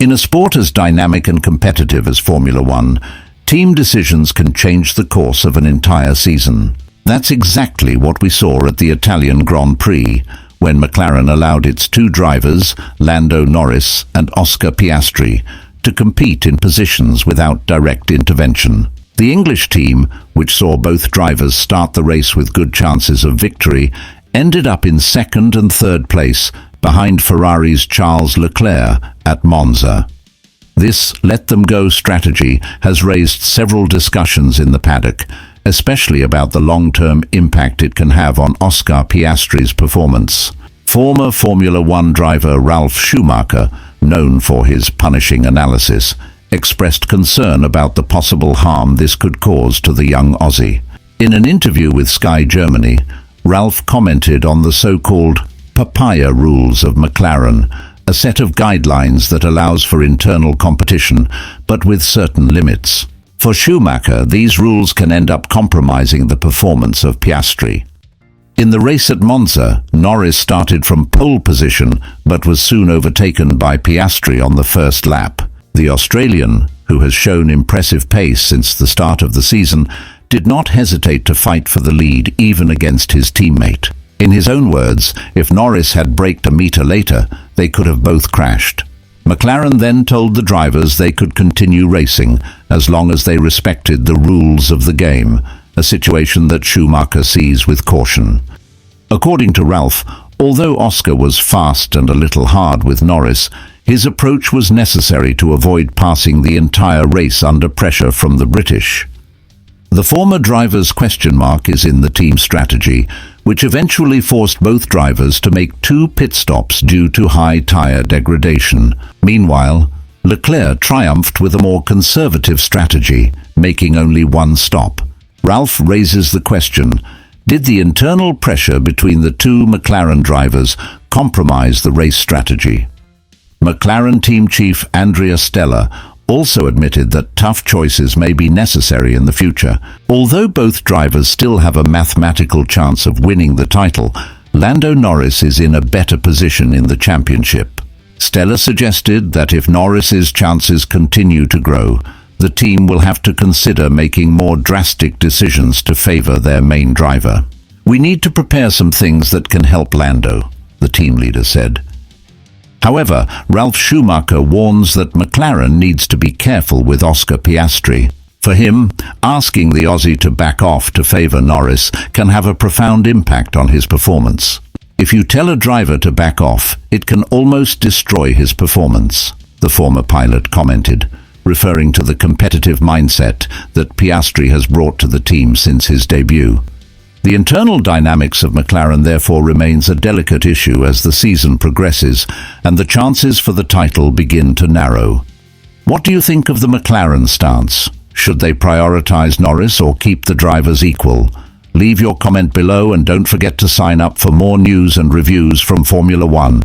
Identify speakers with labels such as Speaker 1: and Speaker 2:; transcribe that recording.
Speaker 1: In a sport as dynamic and competitive as Formula One, team decisions can change the course of an entire season. That's exactly what we saw at the Italian Grand Prix, when McLaren allowed its two drivers, Lando Norris and Oscar Piastri, to compete in positions without direct intervention. The English team, which saw both drivers start the race with good chances of victory, ended up in second and third place, behind Ferrari's Charles Leclerc at Monza. This let-them-go strategy has raised several discussions in the paddock, especially about the long-term impact it can have on Oscar Piastri's performance. Former Formula One driver Ralf Schumacher, known for his punishing analysis, expressed concern about the possible harm this could cause to the young Aussie. In an interview with Sky Germany, Ralf commented on the so-called papaya rules of McLaren, a set of guidelines that allows for internal competition, but with certain limits. For Schumacher, these rules can end up compromising the performance of Piastri. In the race at Monza, Norris started from pole position but was soon overtaken by Piastri on the first lap. The Australian, who has shown impressive pace since the start of the season, did not hesitate to fight for the lead even against his teammate. In his own words, if Norris had braked a meter later, they could have both crashed. McLaren then told the drivers they could continue racing as long as they respected the rules of the game, a situation that Schumacher sees with caution. According to Ralf, although Oscar was fast and a little hard with Norris, his approach was necessary to avoid passing the entire race under pressure from the British. The former driver's question mark is in the team strategy, which eventually forced both drivers to make 2 pit stops due to high tyre degradation. Meanwhile, Leclerc triumphed with a more conservative strategy, making only 1 stop. Ralf raises the question, did the internal pressure between the 2 McLaren drivers compromise the race strategy? McLaren team chief Andrea Stella also admitted that tough choices may be necessary in the future. Although both drivers still have a mathematical chance of winning the title, Lando Norris is in a better position in the championship. Stella suggested that if Norris's chances continue to grow, the team will have to consider making more drastic decisions to favor their main driver. "We need to prepare some things that can help Lando," the team leader said. However, Ralf Schumacher warns that McLaren needs to be careful with Oscar Piastri. For him, asking the Aussie to back off to favor Norris can have a profound impact on his performance. If you tell a driver to back off, it can almost destroy his performance, the former pilot commented, referring to the competitive mindset that Piastri has brought to the team since his debut. The internal dynamics of McLaren therefore remains a delicate issue as the season progresses and the chances for the title begin to narrow. What do you think of the McLaren stance? Should they prioritize Norris or keep the drivers equal? Leave your comment below and don't forget to sign up for more news and reviews from Formula One.